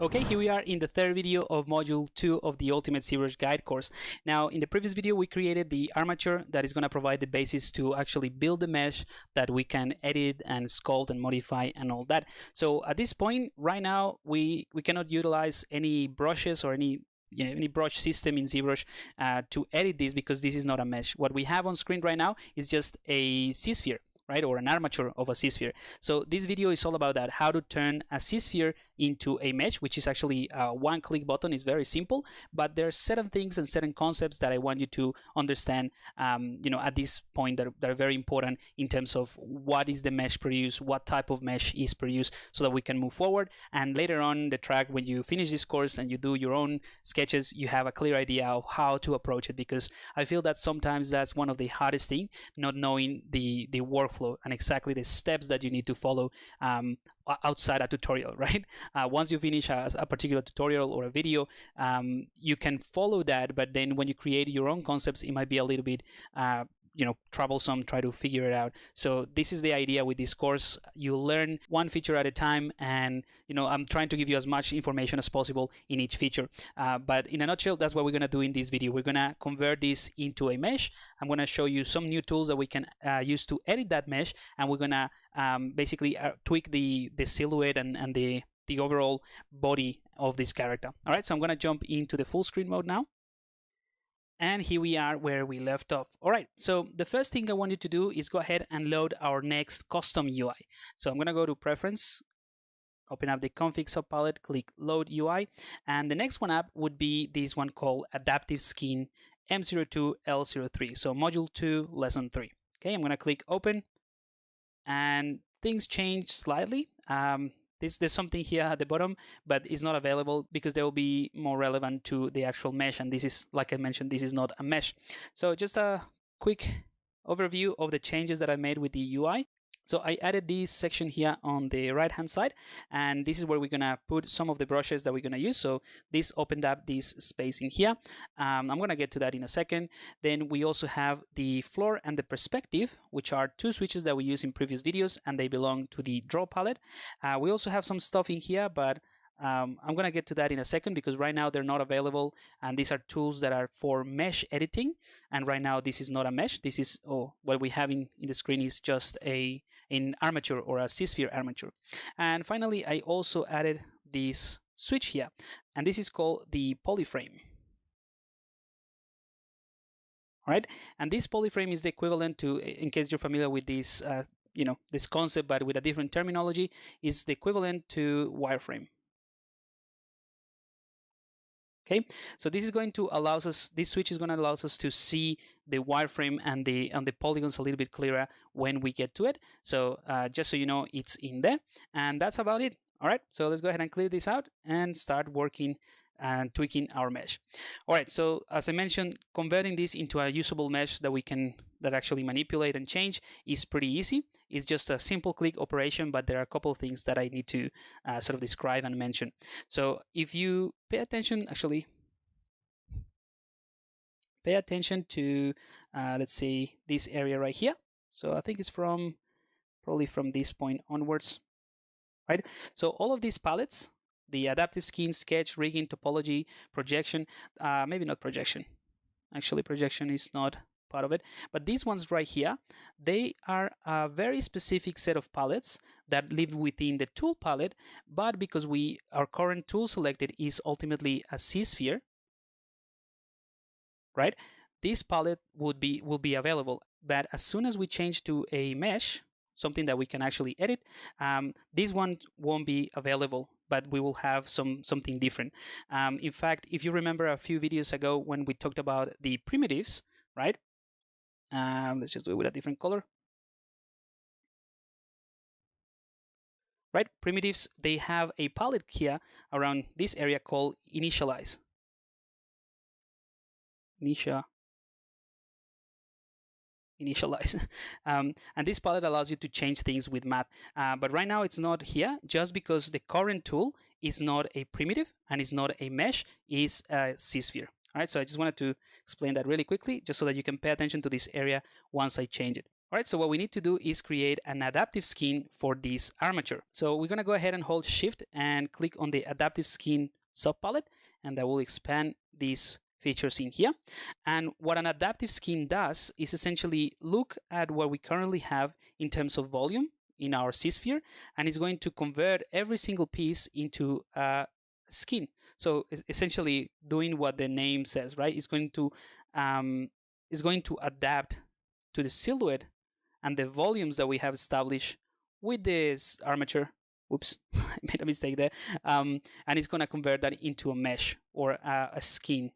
Okay, here we are in the third video of module 2 of the Ultimate ZBrush Guide course. Now, in the previous video, we created the armature that is going to provide the basis to actually build the mesh that we can edit and sculpt and modify and all that. So at this point, right now, we cannot utilize any brushes or any brush system in ZBrush to edit this because this is not a mesh. What we have on screen right now is just a Z-sphere, right, or an armature of a Z-sphere. So this video is all about that, how to turn a Z-sphere into a mesh, which is actually a one-click button. It's very simple, but there are certain things and certain concepts that I want you to understand, at this point that are very important in terms of what is the mesh produced, what type of mesh is produced, so that we can move forward. And later on the track, when you finish this course and you do your own sketches, you have a clear idea of how to approach it, because I feel that sometimes that's one of the hardest things, not knowing the workflow and exactly the steps that you need to follow outside a tutorial, right? Once you finish a particular tutorial or a video, you can follow that, but then when you create your own concepts, it might be a little bit troublesome, try to figure it out. So this is the idea with this course. You learn one feature at a time, and I'm trying to give you as much information as possible in each feature. But in a nutshell, that's what we're going to do in this video. We're going to convert this into a mesh. I'm going to show you some new tools that we can use to edit that mesh, and we're going to basically tweak the silhouette and the overall body of this character. All right, so I'm going to jump into the full screen mode now. And here we are where we left off. All right, so the first thing I want you to do is go ahead and load our next custom UI. So I'm going to go to Preference, open up the config subpalette, click Load UI. And the next one up would be this one called Adaptive Skin M02L03. So Module 2, Lesson 3. Okay, I'm going to click Open. And things change slightly. There's something here at the bottom, but it's not available because they will be more relevant to the actual mesh. And this is, like I mentioned, this is not a mesh. So just a quick overview of the changes that I made with the UI. So I added this section here on the right hand side, and this is where we're gonna put some of the brushes that we're gonna use. So this opened up this space in here. I'm gonna get to that in a second. Then we also have the floor and the perspective, which are two switches that we use in previous videos, and they belong to the draw palette. We also have some stuff in here, but I'm going to get to that in a second, because right now they're not available, and these are tools that are for mesh editing, and right now this is not a mesh. This is what we have in the screen is just an armature or a Z-sphere armature. And finally, I also added this switch here, and this is called the polyframe. All right, and this polyframe is the equivalent to, in case you're familiar with this this concept but with a different terminology, is the equivalent to wireframe. Okay, so this is going to allow us, this switch is going to allow us to see the wireframe and the polygons a little bit clearer when we get to it. So just so you know, it's in there, and that's about it. All right, so let's go ahead and clear this out and start working and tweaking our mesh. All right, so as I mentioned, converting this into a usable mesh that actually manipulate and change is pretty easy. It's just a simple click operation, but there are a couple of things that I need to sort of describe and mention. So if you pay attention, pay attention to, let's say, this area right here. So I think it's probably from this point onwards, right? So all of these palettes, the adaptive skin, sketch, rigging, topology, projection, maybe not projection. Actually, projection is not part of it, but these ones right here, they are a very specific set of palettes that live within the tool palette, but because our current tool selected is ultimately a Z-sphere, right? This palette will be available, but as soon as we change to a mesh, something that we can actually edit, this one won't be available, but we will have something different. In fact, if you remember a few videos ago when we talked about the primitives, right? Let's just do it with a different color. Right, primitives, they have a palette here around this area called initialize. Initialize. And this palette allows you to change things with math. But right now it's not here, just because the current tool is not a primitive and is not a mesh, is a Z-sphere. All right, so I just wanted to explain that really quickly, just so that you can pay attention to this area once I change it. All right, so what we need to do is create an adaptive skin for this armature. So we're going to go ahead and hold Shift and click on the adaptive skin subpalette, and that will expand these features in here. And what an adaptive skin does is essentially look at what we currently have in terms of volume in our C-sphere, and it's going to convert every single piece into a skin. So essentially doing what the name says, right? It's going to adapt to the silhouette and the volumes that we have established with this armature. Oops, I made a mistake there. And it's going to convert that into a mesh or a skin.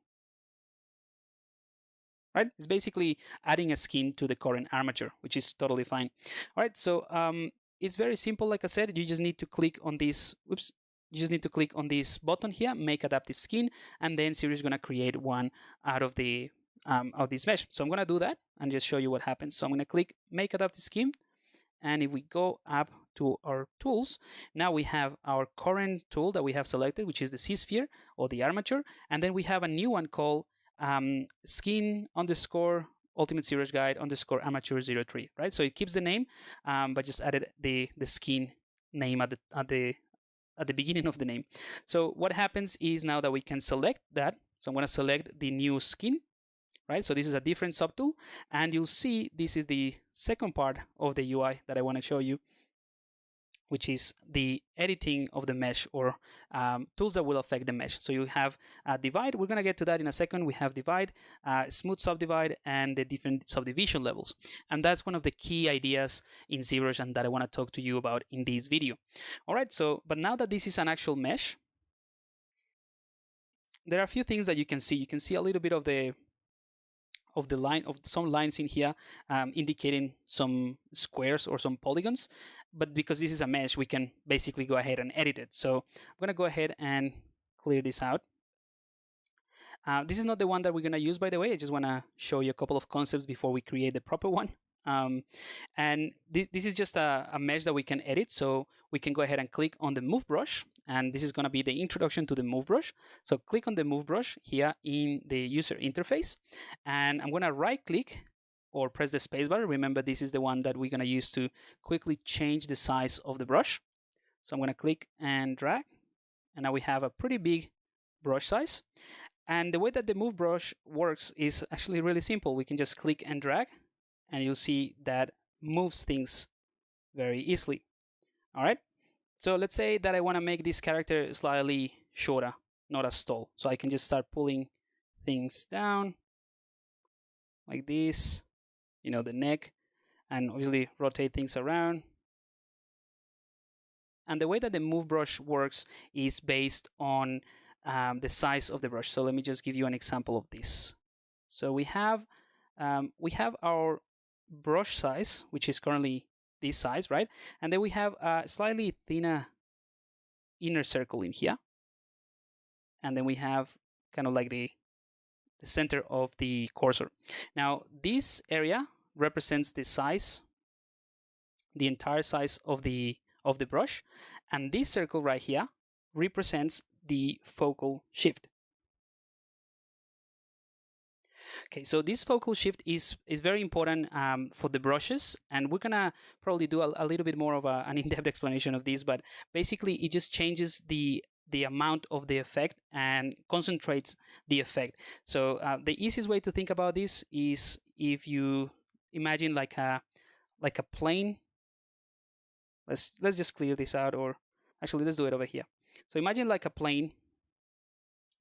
Right? It's basically adding a skin to the current armature, which is totally fine. All right, so it's very simple. Like I said, you just need to click on this. Oops. You just need to click on this button here, make adaptive skin, and then Siri is going to create one out of this mesh. So I'm going to do that and just show you what happens. So I'm going to click make adaptive skin, and if we go up to our tools, now we have our current tool that we have selected, which is the C-sphere or the armature, and then we have a new one called skin _ ultimate ZBrush guide _ armature 03, right? So it keeps the name, but just added the skin name at the beginning of the name. So what happens is now that we can select that. So I'm going to select the new skin, right? So this is a different subtool, and you'll see this is the second part of the UI that I want to show you, which is the editing of the mesh or tools that will affect the mesh. So you have divide. We're going to get to that in a second. We have divide, smooth subdivide, and the different subdivision levels. And that's one of the key ideas in ZBrush and that I want to talk to you about in this video. All right, so, but now that this is an actual mesh, there are a few things that you can see. You can see a little bit of the line of some lines in here indicating some squares or some polygons, but because this is a mesh, we can basically go ahead and edit it. So I'm going to go ahead and clear this out. This is not the one that we're going to use, by the way. I just want to show you a couple of concepts before we create the proper one. And this is just a mesh that we can edit. So we can go ahead and click on the move brush, and this is going to be the introduction to the move brush. So click on the move brush here in the user interface, and I'm going to right click or press the spacebar. Remember, this is the one that we're going to use to quickly change the size of the brush. So I'm going to click and drag, and now we have a pretty big brush size. And the way that the move brush works is actually really simple. We can just click and drag, and you'll see that moves things very easily. All right. So let's say that I want to make this character slightly shorter, not as tall. So I can just start pulling things down like this, the neck, and obviously rotate things around. And the way that the move brush works is based on the size of the brush. So let me just give you an example of this. So we have our brush size, which is currently this size, right? And then we have a slightly thinner inner circle in here. And then we have kind of like the center of the cursor. Now, this area represents the size, the entire size of the brush. And this circle right here represents the focal shift. Okay, so this focal shift is very important for the brushes, and we're gonna probably do a little bit more of an in-depth explanation of this, but basically it just changes the amount of the effect and concentrates the effect. So the easiest way to think about this is if you imagine like a plane. Let's just clear this out, or actually let's do it over here. So imagine like a plane,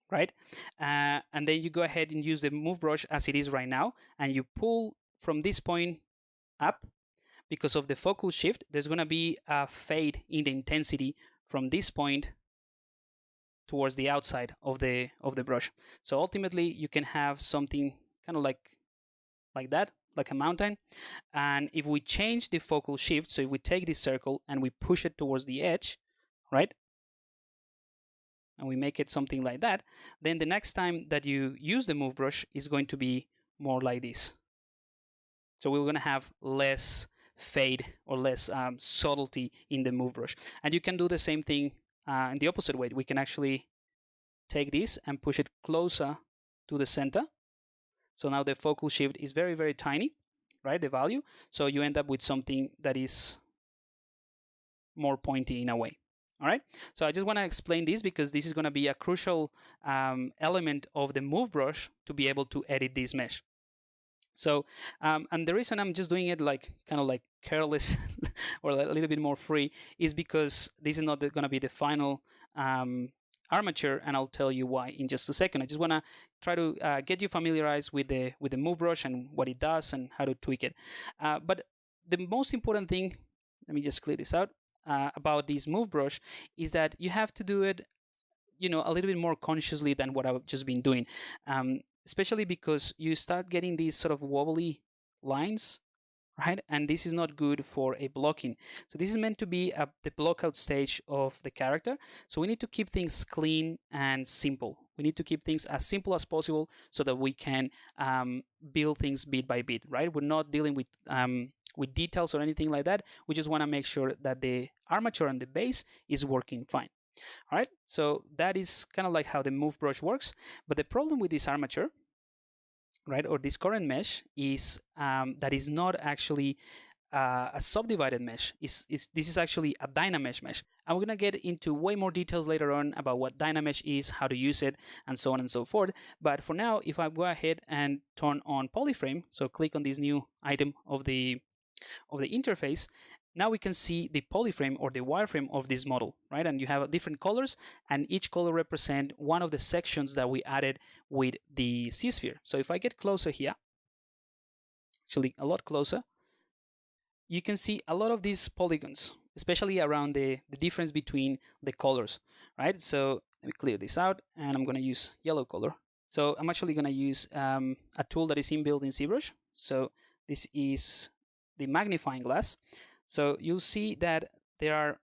right? And then you go ahead and use the move brush as it is right now, and you pull from this point up. Because of the focal shift, there's going to be a fade in the intensity from this point towards the outside of the brush. So ultimately, you can have something kind of like that, like a mountain. And if we change the focal shift, so if we take this circle and we push it towards the edge, right? And we make it something like that, then the next time that you use the move brush is going to be more like this. So we're going to have less fade or less subtlety in the move brush. And you can do the same thing in the opposite way. We can actually take this and push it closer to the center. So now the focal shift is very, very tiny. right? The value. So you end up with something that is more pointy in a way. All right. So I just want to explain this because this is going to be a crucial element of the move brush to be able to edit this mesh. So, and the reason I'm just doing it like kind of like careless or a little bit more free is because this is not going to be the final armature, and I'll tell you why in just a second. I just want to try to get you familiarized with the move brush and what it does and how to tweak it. But the most important thing, let me just clear this out, about this move brush is that you have to do it, a little bit more consciously than what I've just been doing. Especially because you start getting these sort of wobbly lines, right? And this is not good for a blocking. So this is meant to be the blockout stage of the character. So we need to keep things clean and simple. We need to keep things as simple as possible so that we can build things bit by bit, right? We're not dealing with details or anything like that. We just want to make sure that the armature and the base is working fine. All right, so that is kind of like how the move brush works. But the problem with this armature, right, or this current mesh is that is not actually a subdivided mesh. This is actually a Dynamesh mesh. And we're going to get into way more details later on about what Dynamesh is, how to use it, and so on and so forth. But for now, if I go ahead and turn on Polyframe, so click on this new item of the interface, now we can see the polyframe or the wireframe of this model, right? And you have different colors, and each color represents one of the sections that we added with the C-sphere. So if I get closer here, actually a lot closer, you can see a lot of these polygons, especially around the difference between the colors, right? So let me clear this out, and I'm going to use yellow color. So I'm actually going to use a tool that is inbuilt in ZBrush. So this is the magnifying glass. So you'll see that there are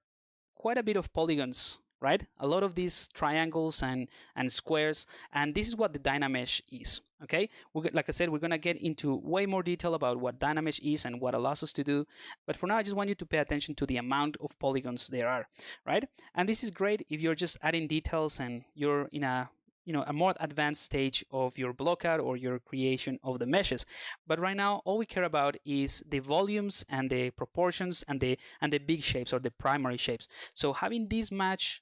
quite a bit of polygons, right? A lot of these triangles and squares, and this is what the Dynamesh is, okay? Like I said, we're gonna get into way more detail about what Dynamesh is and what allows us to do, but for now, I just want you to pay attention to the amount of polygons there are, right? And this is great if you're just adding details and you're in a more advanced stage of your blockout or your creation of the meshes. But right now, all we care about is the volumes and the proportions and the big shapes or the primary shapes. So having this match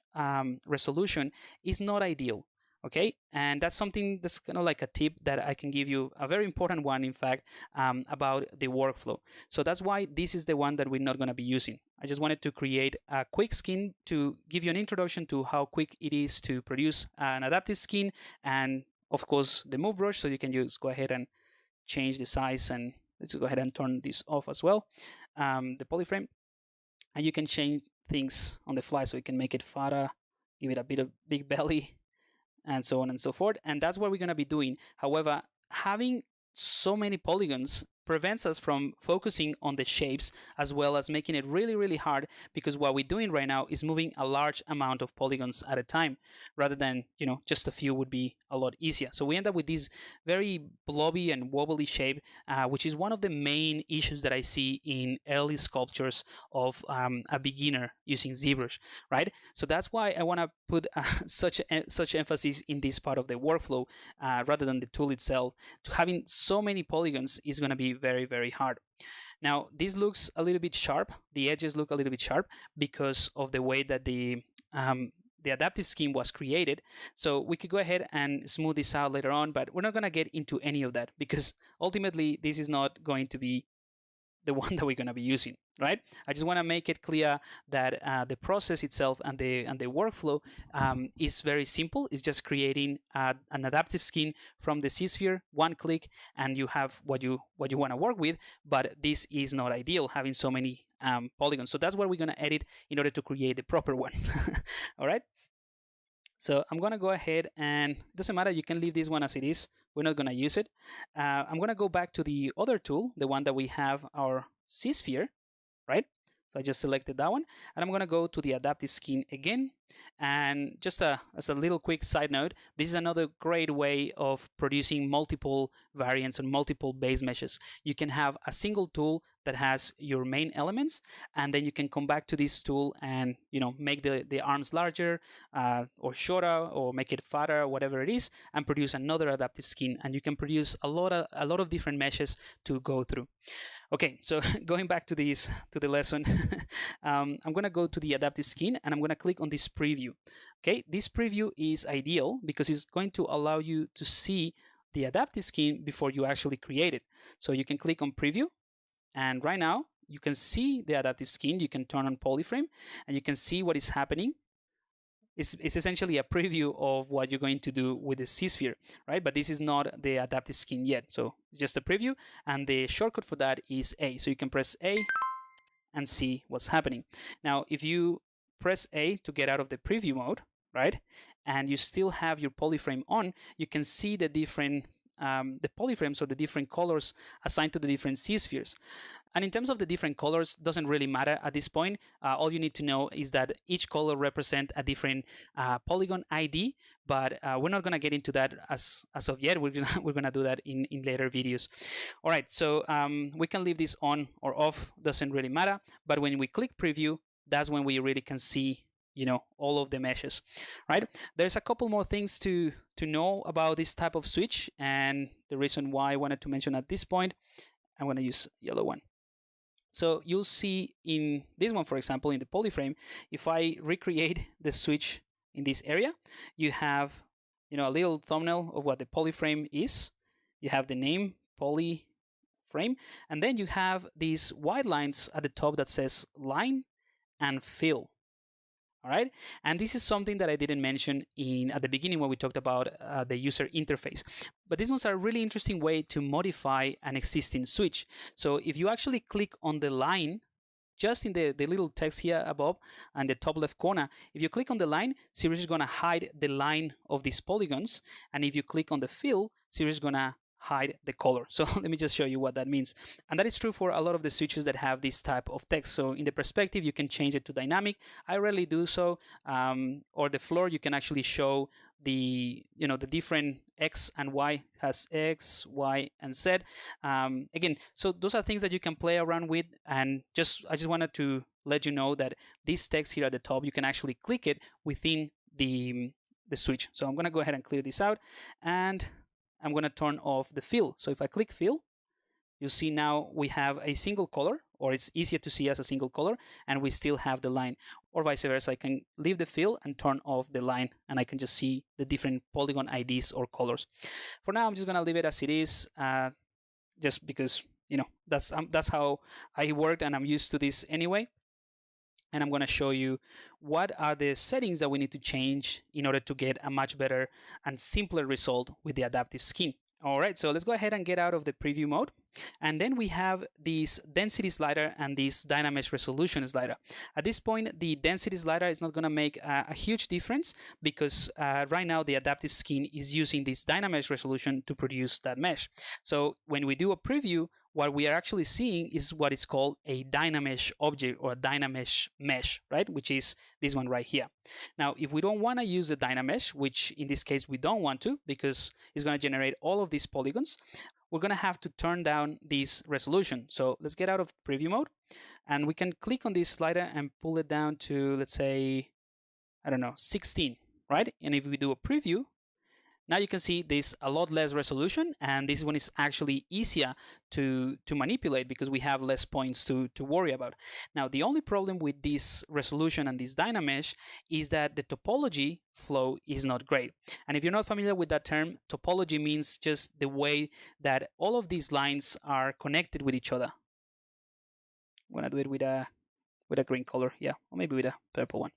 resolution is not ideal. Okay, and that's something that's kind of like a tip that I can give you, a very important one, in fact, about the workflow. So that's why this is the one that we're not going to be using. I just wanted to create a quick skin to give you an introduction to how quick it is to produce an adaptive skin, and of course the move brush, so you can just go ahead and change the size, and let's go ahead and turn this off as well, the polyframe, and you can change things on the fly, so you can make it fatter, give it a bit of big belly, and so on and so forth. And that's what we're going to be doing. However, having so many polygons prevents us from focusing on the shapes, as well as making it really, really hard, because what we're doing right now is moving a large amount of polygons at a time, rather than, just a few would be a lot easier. So we end up with this very blobby and wobbly shape, which is one of the main issues that I see in early sculptures of a beginner using ZBrush, right? So that's why I want to put such emphasis in this part of the workflow, rather than the tool itself. To having so many polygons is going to be very, very hard. Now, this looks a little bit sharp. The edges look a little bit sharp because of the way that the adaptive scheme was created. So we could go ahead and smooth this out later on, but we're not going to get into any of that because ultimately this is not going to be the one that we're going to be using, right? I just want to make it clear that the process itself and the workflow is very simple. It's just creating an adaptive skin from the C-sphere, one click, and you have what you want to work with. But this is not ideal, having so many polygons. So that's what we're going to edit in order to create the proper one. All right. So I'm going to go ahead, and it doesn't matter, you can leave this one as it is. We're not going to use it. I'm going to go back to the other tool, the one that we have our C-sphere, right? So I just selected that one, and I'm going to go to the adaptive skin again, And just as a little quick side note, this is another great way of producing multiple variants and multiple base meshes. You can have a single tool that has your main elements, and then you can come back to this tool and make the arms larger or shorter, or make it fatter, whatever it is, and produce another adaptive skin. And you can produce a lot of different meshes to go through. Okay, so going back to the lesson, I'm going to go to the adaptive skin and I'm going to click on this preview. Okay, this preview is ideal because it's going to allow you to see the adaptive skin before you actually create it. So you can click on preview, and right now you can see the adaptive skin. You can turn on polyframe and you can see what is happening. It's essentially a preview of what you're going to do with the C-sphere, right? But this is not the adaptive skin yet. So it's just a preview, and the shortcut for that is A. So you can press A and see what's happening. Now, if you press A to get out of the preview mode, right, and you still have your polyframe on, you can see the different the polyframes, or the different colors assigned to the different C-spheres. And in terms of the different colors, doesn't really matter at this point. All you need to know is that each color represents a different polygon ID, but we're not going to get into that as of yet. We're gonna do that in later videos. All right, so we can leave this on or off, doesn't really matter. But when we click preview, that's when we really can see all of the meshes, right? There's a couple more things to know about this type of switch, and the reason why I wanted to mention at this point, I'm going to use yellow one. So you'll see in this one, for example, in the polyframe, if I recreate the switch in this area, you have a little thumbnail of what the polyframe is. You have the name polyframe, and then you have these white lines at the top that says line and fill. All right, and this is something that I didn't mention at the beginning when we talked about the user interface. But these ones are a really interesting way to modify an existing switch. So if you actually click on the line, just in the little text here above and the top left corner, if you click on the line, Cirrus is going to hide the line of these polygons. And if you click on the fill, Cirrus is going to hide the color. So let me just show you what that means. And that is true for a lot of the switches that have this type of text. So in the perspective, you can change it to dynamic. I rarely do so. Or the floor, you can actually show the different X and Y, has X, Y, and Z. Again, so those are things that you can play around with. And I just wanted to let you know that this text here at the top, you can actually click it within the switch. So I'm going to go ahead and clear this out, and I'm going to turn off the fill. So if I click fill, you see now we have a single color, or it's easier to see as a single color, and we still have the line. Or vice versa, I can leave the fill and turn off the line, and I can just see the different polygon IDs or colors. For now, I'm just going to leave it as it is, just because that's how I work, and I'm used to this anyway. And I'm going to show you what are the settings that we need to change in order to get a much better and simpler result with the adaptive skin. All right, so let's go ahead and get out of the preview mode. And then we have this density slider and this Dynamesh resolution slider. At this point, the density slider is not going to make a huge difference because right now the adaptive skin is using this Dynamesh resolution to produce that mesh. So when we do a preview, what we are actually seeing is what is called a Dynamesh object or a Dynamesh mesh, right? Which is this one right here. Now, if we don't want to use the Dynamesh, which in this case we don't want to because it's going to generate all of these polygons, we're going to have to turn down this resolution. So let's get out of preview mode, and we can click on this slider and pull it down to, let's say, I don't know, 16, right? And if we do a preview, now you can see there's a lot less resolution, and this one is actually easier to manipulate because we have less points to worry about. Now, the only problem with this resolution and this Dynamesh is that the topology flow is not great. And if you're not familiar with that term, topology means just the way that all of these lines are connected with each other. I'm gonna do it with a green color, yeah, or maybe with a purple one.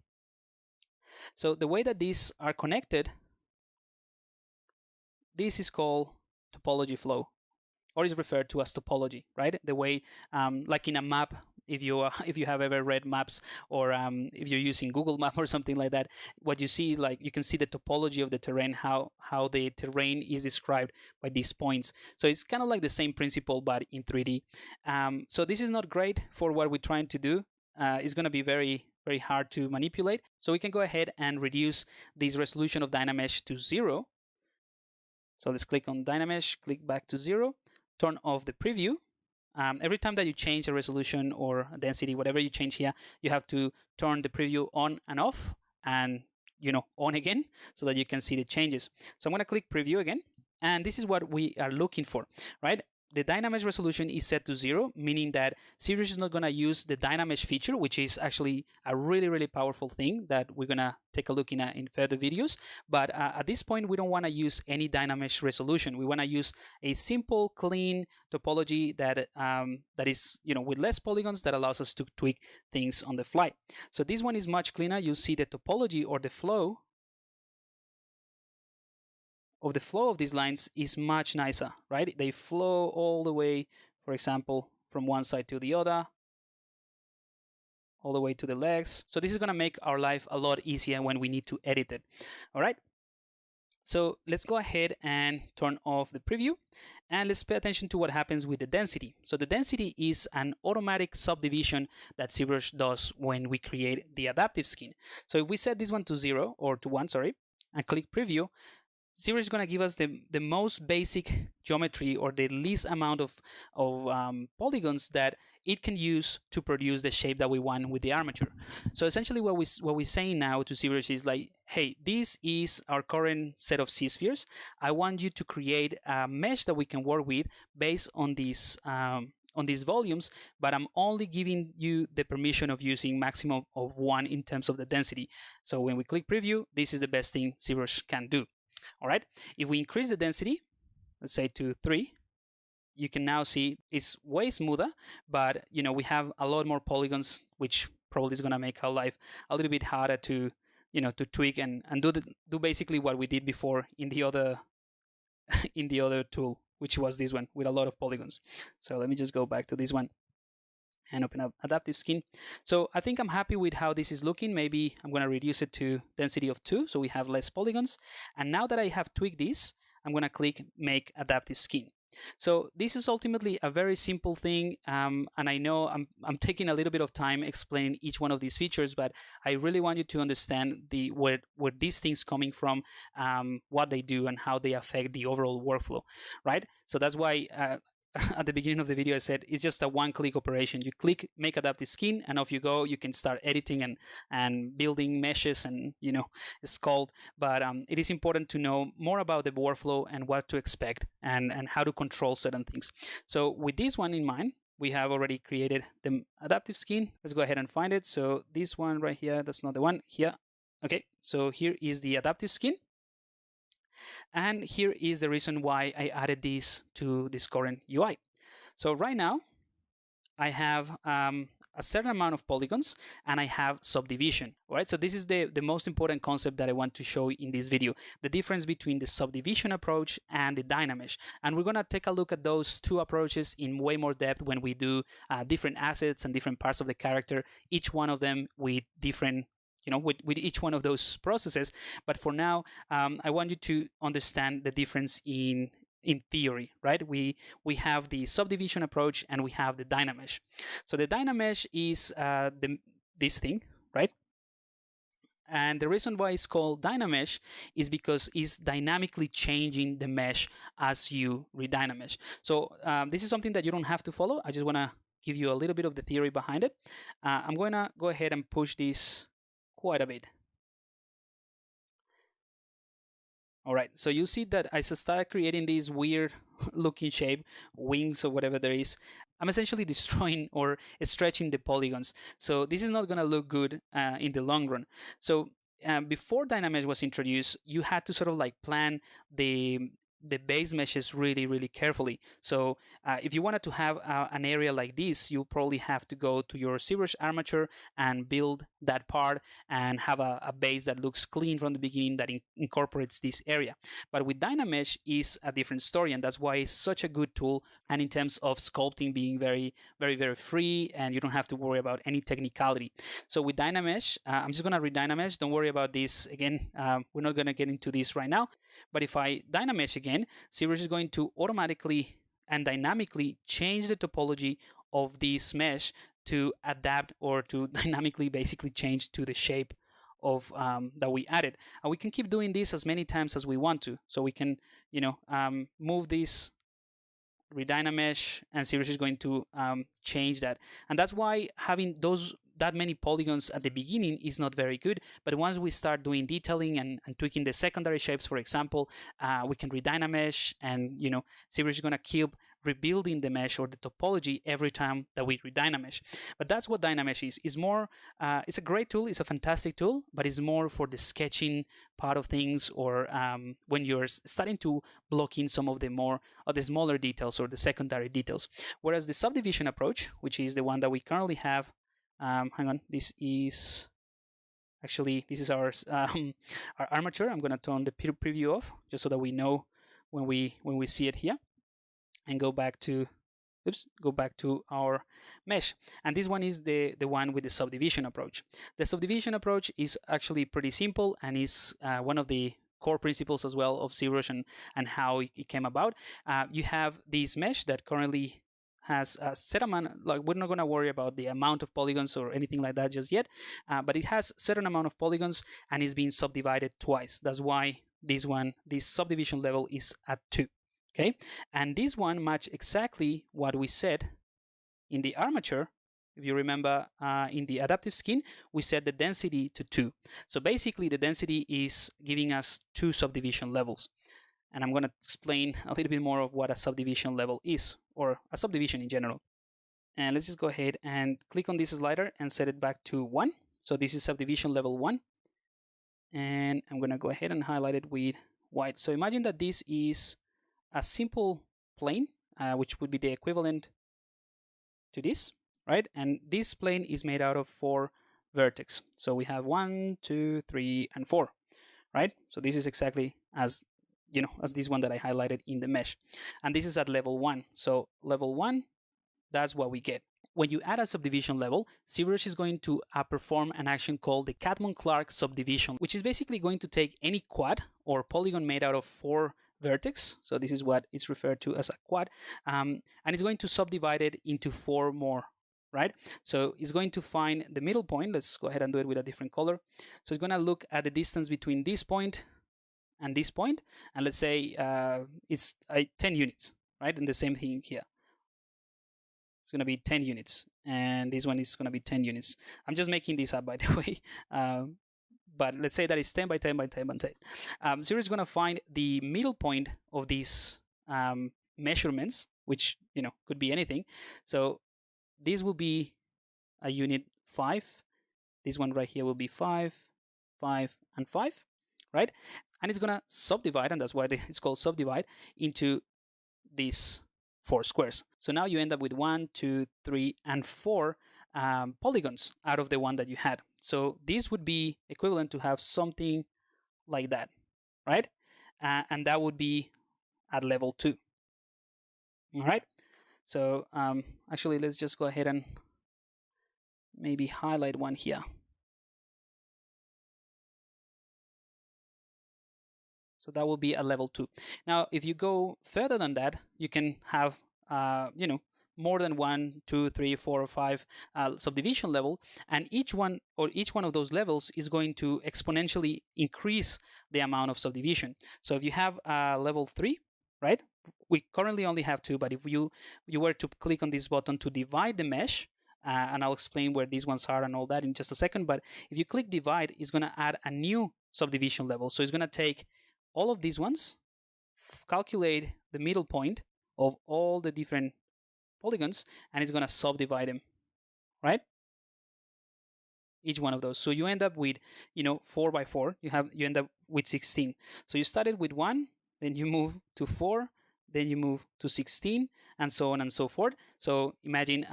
So the way that these are connected, this is called topology flow, or is referred to as topology, right? The way, like in a map, if you have ever read maps, or if you're using Google Map or something like that, what you see, like you can see the topology of the terrain, how the terrain is described by these points. So it's kind of like the same principle, but in 3D. So this is not great for what we're trying to do. It's going to be very very hard to manipulate. So we can go ahead and reduce this resolution of Dynamesh to 0. So let's click on Dynamesh, click back to 0, turn off the preview. Every time that you change a resolution or a density, whatever you change here, you have to turn the preview on and off, and on again, so that you can see the changes. So I'm going to click preview again, and this is what we are looking for, right? The Dynamesh resolution is set to 0, meaning that ZBrush is not going to use the Dynamesh feature, which is actually a really, really powerful thing that we're going to take a look in further videos. But at this point, we don't want to use any Dynamesh resolution. We want to use a simple, clean topology that is, with less polygons, that allows us to tweak things on the fly. So this one is much cleaner. You'll see the topology or the flow of these lines is much nicer, right? They flow all the way, for example, from one side to the other, all the way to the legs. So this is going to make our life a lot easier when we need to edit it. All right. So let's go ahead and turn off the preview, and let's pay attention to what happens with the density. So the density is an automatic subdivision that ZBrush does when we create the adaptive skin. So if we set this one to 0 or to 1, sorry, and click preview, ZBrush is going to give us the most basic geometry, or the least amount of polygons that it can use to produce the shape that we want with the armature. So essentially what we're saying now to ZBrush is like, hey, this is our current set of Z-spheres. I want you to create a mesh that we can work with based on these volumes, but I'm only giving you the permission of using maximum of 1 in terms of the density. So when we click preview, this is the best thing ZBrush can do. All right, if we increase the density, let's say to 3, you can now see it's way smoother, but we have a lot more polygons, which probably is going to make our life a little bit harder to to tweak and do basically what we did before in the other tool, which was this one with a lot of polygons. So let me just go back to this one and open up adaptive skin. So I think I'm happy with how this is looking. Maybe I'm going to reduce it to density of 2, so we have less polygons. And now that I have tweaked this, I'm going to click make adaptive skin. So this is ultimately a very simple thing, and I know I'm taking a little bit of time explaining each one of these features, but I really want you to understand where these things coming from, what they do, and how they affect the overall workflow, right? So that's why at the beginning of the video I said it's just a one-click operation. You click make adaptive skin, and off you go. You can start editing and building meshes and sculpt. But it is important to know more about the workflow and what to expect and how to control certain things. So with this one in mind, we have already created the adaptive skin. Let's go ahead and find it. So this one right here, that's not the one here. Okay, so here is the adaptive skin. And here is the reason why I added this to this current UI. So right now, I have a certain amount of polygons, and I have subdivision. All right, so this is the most important concept that I want to show in this video, the difference between the subdivision approach and the Dynamesh. And we're going to take a look at those two approaches in way more depth when we do different assets and different parts of the character, each one of them with different with each one of those processes. But for now, I want you to understand the difference in theory, right? We have the subdivision approach and we have the Dynamesh. So the Dynamesh is this thing, right? And the reason why it's called Dynamesh is because it's dynamically changing the mesh as you redynamesh. So this is something that you don't have to follow. I just want to give you a little bit of the theory behind it. I'm going to go ahead and push this quite a bit. All right, so you see that I start creating this weird looking shape, wings or whatever there is. I'm essentially destroying or stretching the polygons. So this is not going to look good in the long run. So before Dynamesh was introduced, you had to sort of like plan the base meshes really, really carefully. So if you wanted to have an area like this, you probably have to go to your ZBrush armature and build that part and have a base that looks clean from the beginning that incorporates this area. But with Dynamesh is a different story, and that's why it's such a good tool. And in terms of sculpting being very, very, very free, and you don't have to worry about any technicality. So with Dynamesh, I'm just going to redynamesh. Don't worry about this. Again, we're not going to get into this right now. But if I Dynamesh again, ZBrush is going to automatically and dynamically change the topology of this mesh to adapt or to dynamically basically change to the shape of that we added. And we can keep doing this as many times as we want to. So we can, move this reDynamesh, and ZBrush is going to change that. And that's why having that many polygons at the beginning is not very good. But once we start doing detailing and tweaking the secondary shapes, for example, we can reDynamesh, and ZBrush is going to keep rebuilding the mesh or the topology every time that we reDynamesh. But that's what Dynamesh is. It's more, it's a great tool, it's a fantastic tool, but it's more for the sketching part of things, or when you're starting to block in some of the the smaller details or the secondary details. Whereas the subdivision approach, which is the one that we currently have, hang on, this is our our armature. I'm going to turn the preview off just so that we know when we see it here, and go back to our mesh. And this one is the one with the subdivision approach. The subdivision approach is actually pretty simple, and is one of the core principles as well of ZBrush and how it came about. You have this mesh that currently has a set amount, like we're not going to worry about the amount of polygons or anything like that just yet, but it has a certain amount of polygons and is being subdivided twice. That's why this subdivision level is at 2. Okay, and this one match exactly what we said in the armature. If you remember, in the adaptive skin, we set the density to 2. So basically, the density is giving us 2 subdivision levels. And I'm going to explain a little bit more of what a subdivision level is, or a subdivision in general. And let's just go ahead and click on this slider and set it back to 1. So this is subdivision level 1. And I'm going to go ahead and highlight it with white. So imagine that this is a simple plane, which would be the equivalent to this, right? And this plane is made out of 4 vertex. So we have 1, 2, 3, and 4, right? So this is exactly as this one that I highlighted in the mesh. And this is at level 1. So level 1, that's what we get. When you add a subdivision level, ZBrush is going to perform an action called the Cadmon-Clark subdivision, which is basically going to take any quad or polygon made out of 4 vertex. So this is what is referred to as a quad, and it's going to subdivide it into 4 more, right? So it's going to find the middle point. Let's go ahead and do it with a different color. So it's going to look at the distance between this point and this point, and let's say it's 10 units, right? And the same thing here. It's going to be 10 units, and this one is going to be 10 units. I'm just making this up, by the way. But let's say that it's 10 by 10 by 10 by 10. ZBrush is going to find the middle point of these measurements, which could be anything. So this will be a unit 5. This one right here will be 5, 5, and 5, right? And it's going to subdivide, and that's why it's called subdivide, into these 4 squares. So now you end up with 1, 2, 3, and 4 polygons out of the one that you had. So this would be equivalent to have something like that, right? And that would be at level 2. All right. So actually, let's just go ahead and maybe highlight one here. So that will be at level 2. Now, if you go further than that, you can have more than 1, 2, 3, 4, or 5 subdivision level, and each one of those levels is going to exponentially increase the amount of subdivision. So if you have level 3, right? We currently only have 2, but if you were to click on this button to divide the mesh, and I'll explain where these ones are and all that in just a second, but if you click divide, it's going to add a new subdivision level. So it's going to take all of these ones, calculate the middle point of all the different polygons, and it's going to subdivide them, right? Each one of those. So you end up with 4 by 4. You end up with 16. So you started with 1, then you move to 4, then you move to 16, and so on and so forth. So imagine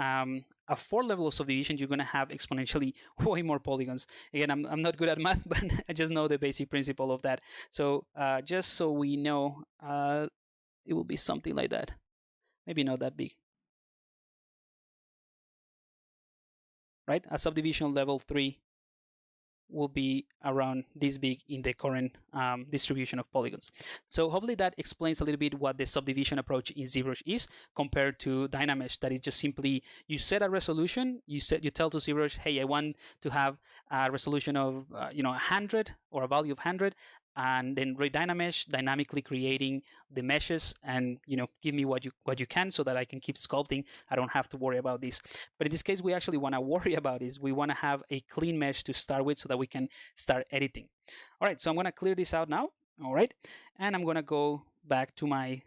a 4 level of subdivision, you're going to have exponentially way more polygons. Again, I'm not good at math, but I just know the basic principle of that. So just so we know, it will be something like that. Maybe not that big. Right? A subdivision level 3 will be around this big in the current distribution of polygons. So hopefully that explains a little bit what the subdivision approach in ZBrush is compared to Dynamesh, that is just simply you set a resolution, you tell to ZBrush, hey, I want to have a resolution of 100 or a value of 100, and then Dynamesh dynamically creating the meshes and give me what you can so that I can keep sculpting. I don't have to worry about this. But in this case, we actually want to worry about is we want to have a clean mesh to start with so that we can start editing. All right, so I'm going to clear this out now. All right, and I'm going to go back to my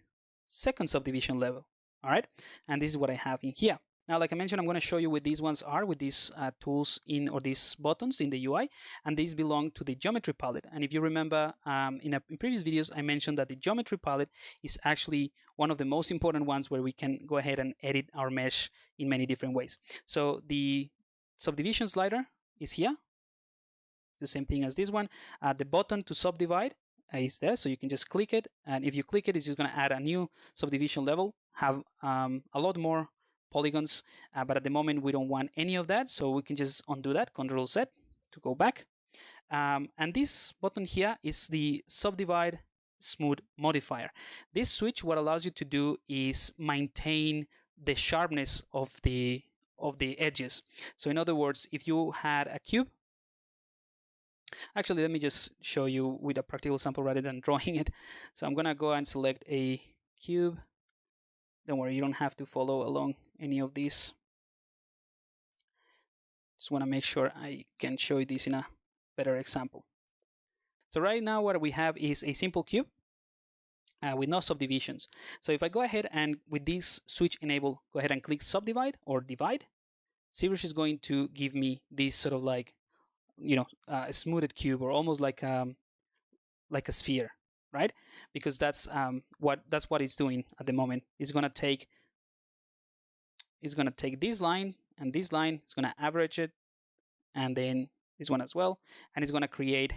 second subdivision level. All right, and this is what I have in here. Now, like I mentioned, I'm going to show you what these ones are with these tools or these buttons in the UI, and these belong to the geometry palette. And if you remember, in previous videos, I mentioned that the geometry palette is actually one of the most important ones where we can go ahead and edit our mesh in many different ways. So the subdivision slider is here. It's the same thing as this one. The button to subdivide is there, so you can just click it, and if you click it, it's just going to add a new subdivision level, have a lot more polygons, but at the moment we don't want any of that, so we can just undo that, Control Z to go back. And this button here is the subdivide smooth modifier. This switch, what allows you to do is maintain the sharpness of the edges. So in other words, if you had a cube, actually let me just show you with a practical sample rather than drawing it. So I'm gonna go and select a cube. Don't worry, you don't have to follow along any of these. Just want to make sure I can show you this in a better example. So right now what we have is a simple cube with no subdivisions. So if I go ahead and with this switch enable, go ahead and click subdivide or divide, ZBrush is going to give me this sort of like, a smoothed cube, or almost like a sphere, right? Because that's what it's doing at the moment. It's gonna take this line and this line. It's gonna average it, and then this one as well, and it's gonna create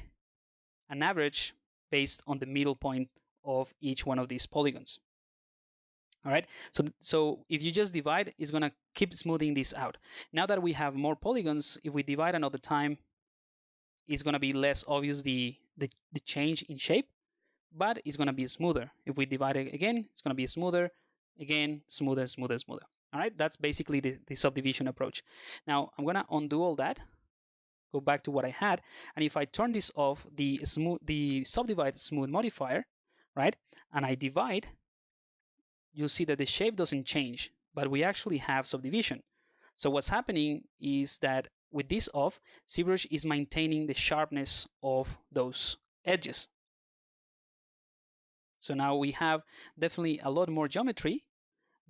an average based on the middle point of each one of these polygons. All right. So if you just divide, it's gonna keep smoothing this out. Now that we have more polygons, if we divide another time, it's going to be less obvious the change in shape, but it's going to be smoother. If we divide it again, it's going to be smoother, again, smoother. All right, that's basically the subdivision approach. Now I'm going to undo all that, go back to what I had, and if I turn this off, the subdivide smooth modifier, right, and I divide, you'll see that the shape doesn't change, but we actually have subdivision. So what's happening is that with this off, ZBrush is maintaining the sharpness of those edges. So now we have definitely a lot more geometry,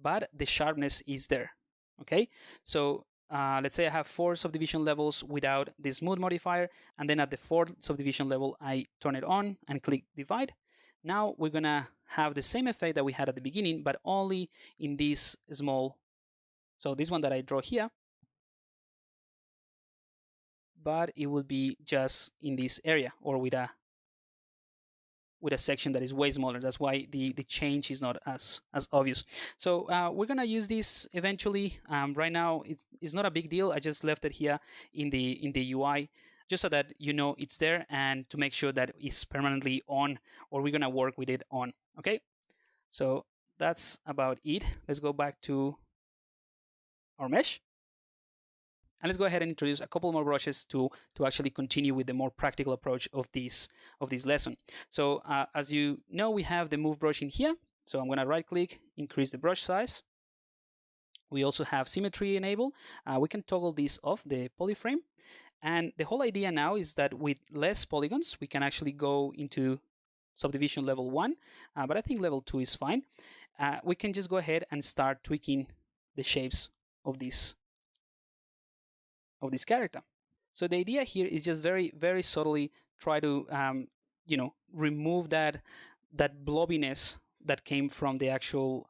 but the sharpness is there. Okay, so let's say I have 4 subdivision levels without the smooth modifier, and then at the 4th subdivision level, I turn it on and click divide. Now we're gonna have the same effect that we had at the beginning, but only in this small. So this one that I draw here, but it will be just in this area, or with a section that is way smaller. That's why the change is not as obvious. So we're gonna use this eventually. Right now it's not a big deal. I just left it here in the UI just so that it's there, and to make sure that it's permanently on, or we're gonna work with it on. Okay, so that's about it. Let's go back to our mesh. And let's go ahead and introduce a couple more brushes to actually continue with the more practical approach of this lesson. So as you know, we have the move brush in here. So I'm going to right click, increase the brush size. We also have symmetry enabled. We can toggle this off, the polyframe. And the whole idea now is that with less polygons, we can actually go into subdivision level 1, but I think level 2 is fine. We can just go ahead and start tweaking the shapes of this character. So the idea here is just very, very subtly try to remove that blobbiness that came from the actual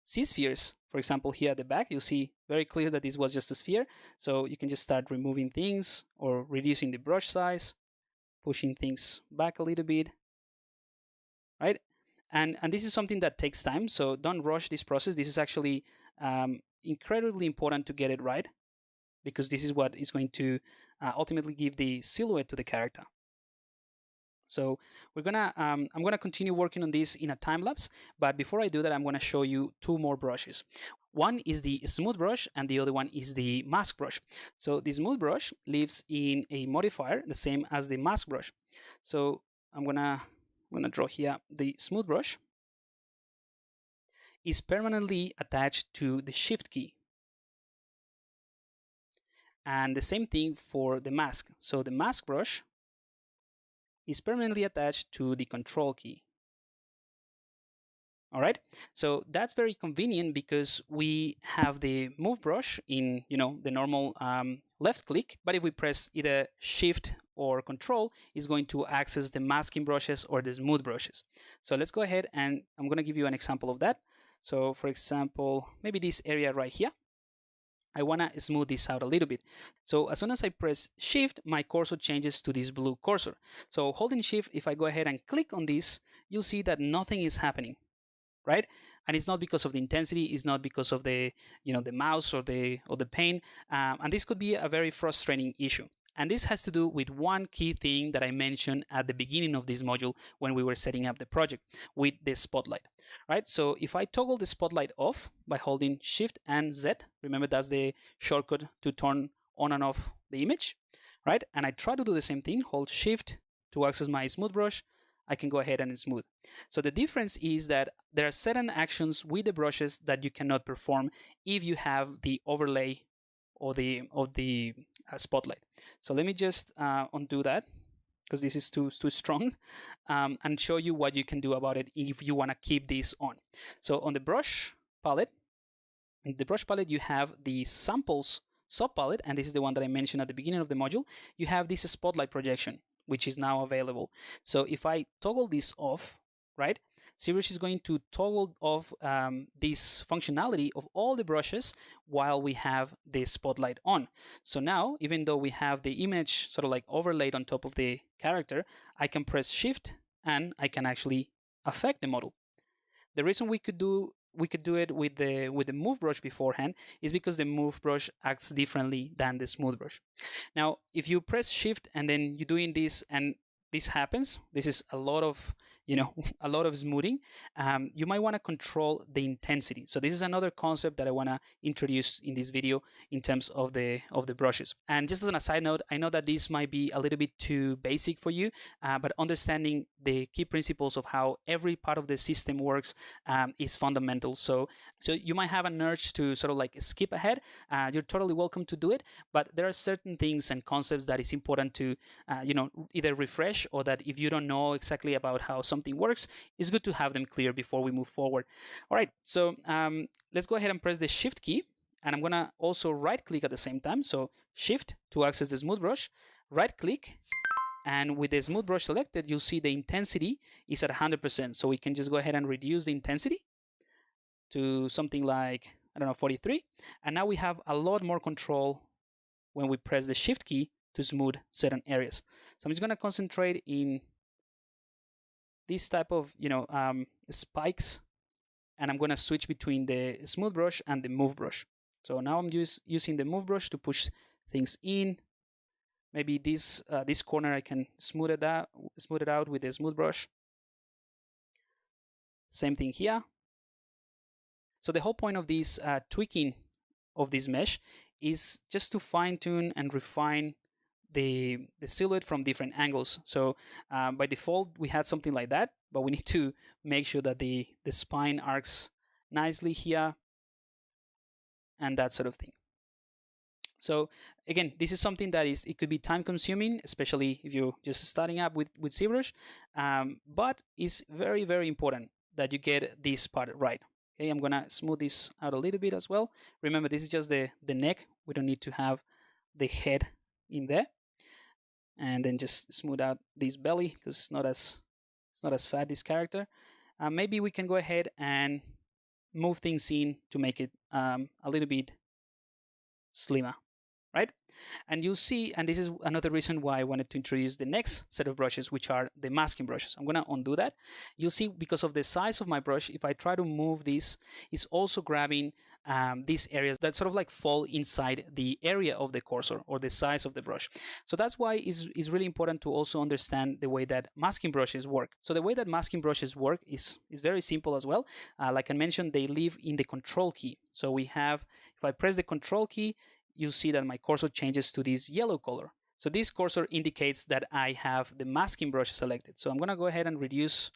C-spheres. For example, here at the back, you'll see very clear that this was just a sphere. So you can just start removing things or reducing the brush size, pushing things back a little bit, right? And this is something that takes time. So don't rush this process. This is actually incredibly important to get it right. because this is what is going to ultimately give the silhouette to the character. So I'm gonna continue working on this in a time lapse, but before I do that, I'm gonna show you two more brushes. One is the smooth brush and the other one is the mask brush. So the smooth brush lives in a modifier, the same as the mask brush. So I'm gonna draw here. The smooth brush is permanently attached to the shift key. And the same thing for the mask. So the mask brush is permanently attached to the control key. All right, so that's very convenient because we have the move brush in the normal left click, but if we press either shift or control, it's going to access the masking brushes or the smooth brushes. So let's go ahead and I'm going to give you an example of that. So for example, maybe this area right here, I want to smooth this out a little bit. So as soon as I press shift, my cursor changes to this blue cursor. So holding shift, if I go ahead and click on this, you'll see that nothing is happening, right? And it's not because of the intensity, it's not because of the the mouse or the paint, and this could be a very frustrating issue. And this has to do with one key thing that I mentioned at the beginning of this module when we were setting up the project with the spotlight, right? So if I toggle the spotlight off by holding Shift and Z, remember that's the shortcut to turn on and off the image, right? And I try to do the same thing, hold Shift to access my smooth brush, I can go ahead and smooth. So the difference is that there are certain actions with the brushes that you cannot perform if you have the overlay or the spotlight. So let me just undo that because this is too strong, and show you what you can do about it if you want to keep this on. So on the brush palette, you have the samples subpalette, and this is the one that I mentioned at the beginning of the module. You have this spotlight projection, which is now available. So if I toggle this off, right, ZBrush is going to toggle off this functionality of all the brushes while we have the spotlight on. So now, even though we have the image sort of like overlaid on top of the character, I can press Shift and I can actually affect the model. The reason we could do it with the move brush beforehand is because the move brush acts differently than the smooth brush. Now, if you press Shift and then you're doing this and this happens, this is a lot of a lot of smoothing, you might want to control the intensity. So this is another concept that I want to introduce in this video in terms of the brushes. And just as a side note, I know that this might be a little bit too basic for you, but understanding the key principles of how every part of the system works is fundamental. So you might have an urge to sort of like skip ahead. You're totally welcome to do it, but there are certain things and concepts that is important to either refresh, or that if you don't know exactly about how something works, it's good to have them clear before we move forward. All right, so let's go ahead and press the Shift key, and I'm gonna also right click at the same time. So Shift to access the smooth brush, right click, and with the smooth brush selected, you'll see the intensity is at 100%. So we can just go ahead and reduce the intensity to something like, I don't know, 43. And now we have a lot more control when we press the Shift key to smooth certain areas. So I'm just going to concentrate in this type of spikes, and I'm going to switch between the smooth brush and the move brush. So now I'm using the move brush to push things in. Maybe this corner I can smooth it out with the smooth brush. Same thing here. So the whole point of this tweaking of this mesh is just to fine tune and refine the silhouette from different angles. So by default we had something like that, but we need to make sure that the spine arcs nicely here and that sort of thing. So again, this is something that it could be time consuming, especially if you're just starting up with ZBrush, but it's very, very important that you get this part right. Okay, I'm gonna smooth this out a little bit as well. Remember, this is just the neck. We don't need to have the head in there. And then just smooth out this belly because it's not as fat, this character. Maybe we can go ahead and move things in to make it a little bit slimmer, right? And you'll see, and this is another reason why I wanted to introduce the next set of brushes, which are the masking brushes. I'm gonna undo that. You'll see, because of the size of my brush, if I try to move this, it's also grabbing these areas that sort of like fall inside the area of the cursor or the size of the brush. So that's why it's really important to also understand the way that masking brushes work. So the way that masking brushes work is very simple as well. Like I mentioned, they live in the control key. So we have, if I press the control key, you'll see that my cursor changes to this yellow color. So this cursor indicates that I have the masking brush selected. So I'm going to go ahead and reduce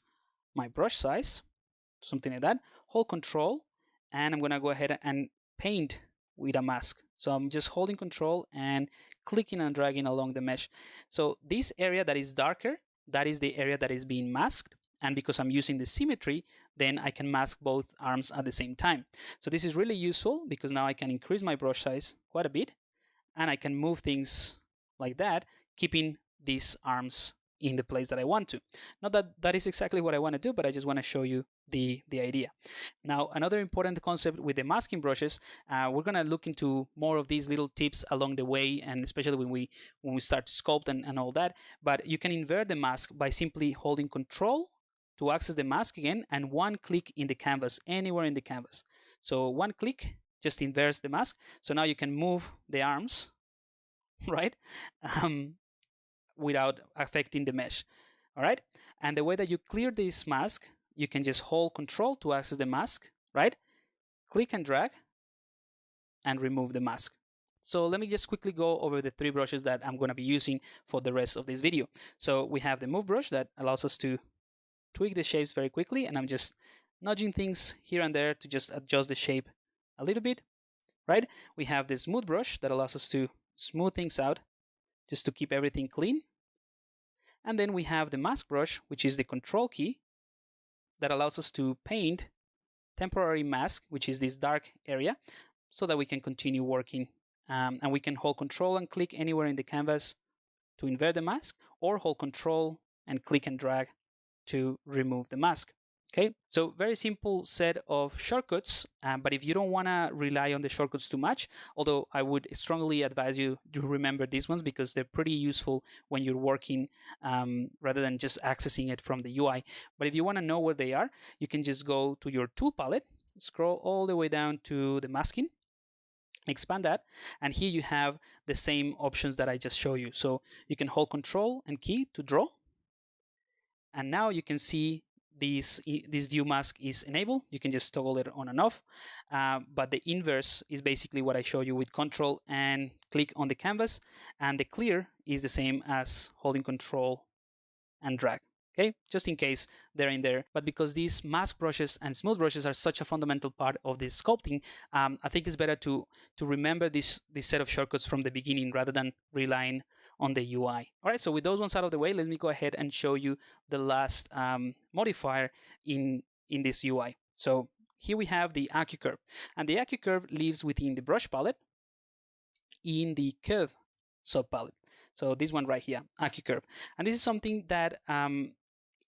my brush size, something like that, hold control, and I'm going to go ahead and paint with a mask. So I'm just holding control and clicking and dragging along the mesh. So this area that is darker, that is the area that is being masked. And because I'm using the symmetry, then I can mask both arms at the same time. So this is really useful because now I can increase my brush size quite a bit, and I can move things like that, keeping these arms in the place that I want to. Not that that is exactly what I want to do, but I just want to show you the idea. Now, another important concept with the masking brushes, we're going to look into more of these little tips along the way, and especially when we start to sculpt and all that. But you can invert the mask by simply holding control to access the mask again, and one click in the canvas, anywhere in the canvas. So one click just inverts the mask. So now you can move the arms, right? Without affecting the mesh. All right. And the way that you clear this mask, you can just hold control to access the mask, right? Click and drag and remove the mask. So let me just quickly go over the three brushes that I'm going to be using for the rest of this video. So we have the move brush that allows us to tweak the shapes very quickly, and I'm just nudging things here and there to just adjust the shape a little bit, right? We have the smooth brush that allows us to smooth things out just to keep everything clean. And then we have the mask brush, which is the control key that allows us to paint temporary mask, which is this dark area, so that we can continue working. And we can hold control and click anywhere in the canvas to invert the mask, or hold control and click and drag to remove the mask. Okay, so very simple set of shortcuts, but if you don't want to rely on the shortcuts too much, although I would strongly advise you to remember these ones because they're pretty useful when you're working rather than just accessing it from the UI. But if you want to know where they are, you can just go to your tool palette, scroll all the way down to the masking, expand that, and here you have the same options that I just showed you. So you can hold control and key to draw, and now you can see this view mask is enabled. You can just toggle it on and off, but the inverse is basically what I showed you with control and click on the canvas, and the clear is the same as holding control and drag. Okay, just in case they're in there. But because these mask brushes and smooth brushes are such a fundamental part of this sculpting, I think it's better to remember this set of shortcuts from the beginning rather than relying on the UI. All right, so with those ones out of the way, let me go ahead and show you the last modifier in this UI. So here we have the AccuCurve, and the AccuCurve lives within the brush palette in the curve subpalette. So this one right here, AccuCurve, and this is something that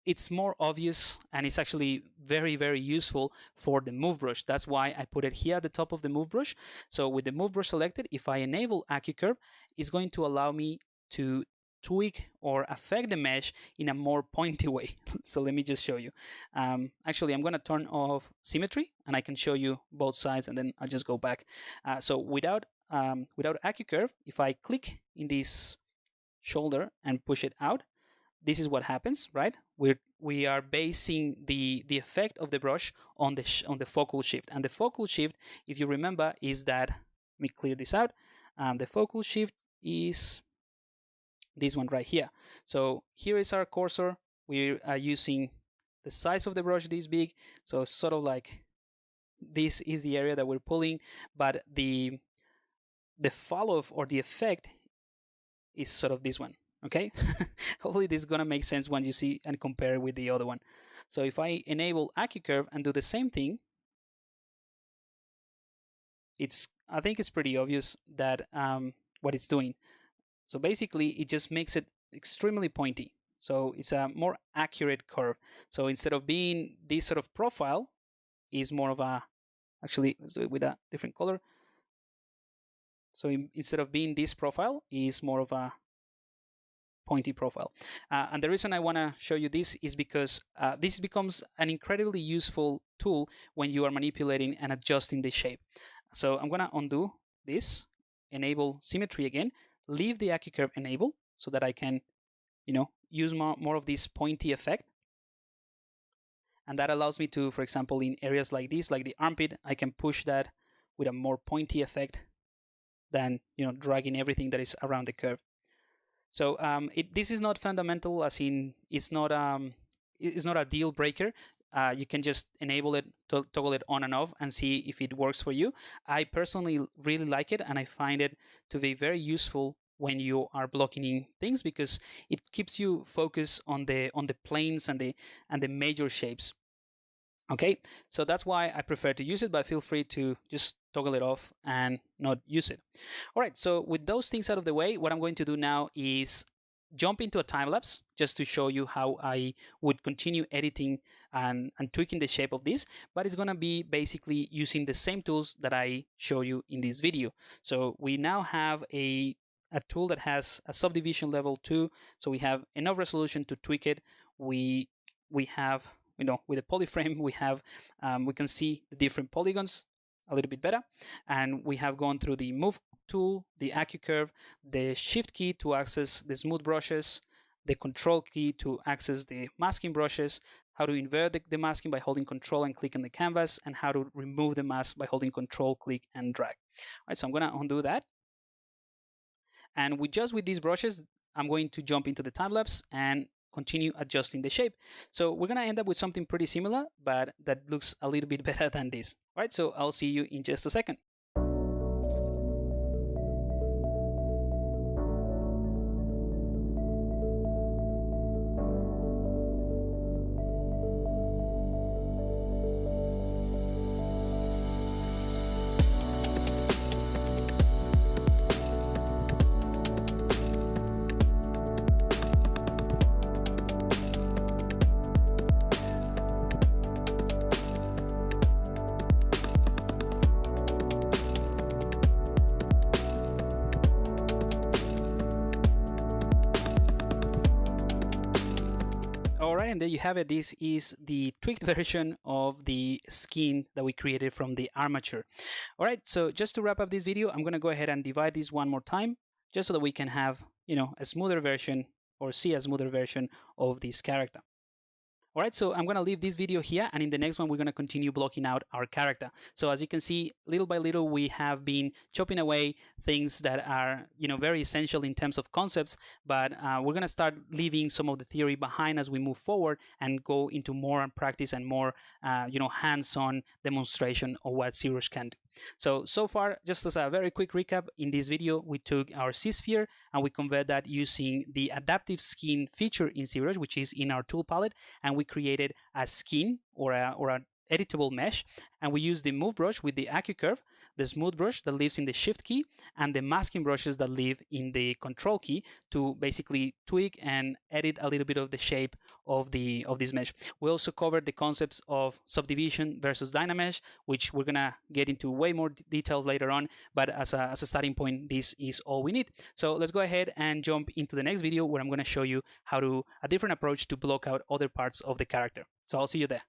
it's more obvious, and it's actually very, very useful for the move brush. That's why I put it here at the top of the move brush. So with the move brush selected, if I enable AccuCurve, it's going to allow me to tweak or affect the mesh in a more pointy way. So let me just show you. Actually, I'm going to turn off symmetry, and I can show you both sides, and then I'll just go back. So without AccuCurve, if I click in this shoulder and push it out, this is what happens, right? We are basing the effect of the brush on the focal shift, and the focal shift, if you remember, is that, let me clear this out. The focal shift is this one right here. So here is our cursor. We are using the size of the brush this big, so it's sort of like this is the area that we're pulling, but the follow-up or the effect is sort of this one. Okay, hopefully this is gonna make sense when you see and compare with the other one. So if I enable AccuCurve and do the same thing, I think it's pretty obvious that what it's doing. So basically, it just makes it extremely pointy. So it's a more accurate curve. So instead of being this sort of profile, is more of a, actually, let's do it with a different color. So instead of being this profile, is more of a pointy profile. And the reason I want to show you this is because this becomes an incredibly useful tool when you are manipulating and adjusting the shape. So I'm going to undo this, enable symmetry again, leave the AccuCurve enabled so that I can, use more of this pointy effect. And that allows me to, for example, in areas like this, like the armpit, I can push that with a more pointy effect than dragging everything that is around the curve. So this is not fundamental, as in it's not a deal breaker. You can just enable it, toggle it on and off, and see if it works for you. I personally really like it, and I find it to be very useful when you are blocking in things, because it keeps you focused on the planes and the major shapes. Okay, so that's why I prefer to use it, but feel free to just toggle it off and not use it. All right, so with those things out of the way, what I'm going to do now is jump into a time lapse just to show you how I would continue editing and tweaking the shape of this, but it's going to be basically using the same tools that I show you in this video. So we now have a tool that has a subdivision level 2, so we have enough resolution to tweak it. We have, with the polyframe, we have we can see the different polygons a little bit better, and we have gone through the move tool, the AccuCurve, the shift key to access the smooth brushes, the control key to access the masking brushes, how to invert the masking by holding control and click on the canvas, and how to remove the mask by holding control, click, and drag. All right, so I'm going to undo that. And with these brushes, I'm going to jump into the time lapse and continue adjusting the shape. So we're going to end up with something pretty similar, but that looks a little bit better than this. All right, so I'll see you in just a second. And there you have it. This is the tweaked version of the skin that we created from the armature. All right, so just to wrap up this video, I'm going to go ahead and divide this one more time, just so that we can have, a smoother version, or see a smoother version of this character. All right, so I'm going to leave this video here, and in the next one, we're going to continue blocking out our character. So as you can see, little by little, we have been chopping away things that are, very essential in terms of concepts, but we're going to start leaving some of the theory behind as we move forward and go into more practice and more, hands-on demonstration of what ZBrush can do. So far, just as a very quick recap, in this video, we took our Z-sphere and we convert that using the adaptive skin feature in ZBrush, which is in our tool palette, and we created a skin or an editable mesh, and we use the move brush with the AccuCurve, the smooth brush that lives in the shift key, and the masking brushes that live in the control key to basically tweak and edit a little bit of the shape of this mesh. We also covered the concepts of subdivision versus Dynamesh, which we're gonna get into way more details later on, but as a starting point, this is all we need. So let's go ahead and jump into the next video, where I'm gonna show you a different approach to block out other parts of the character. So I'll see you there.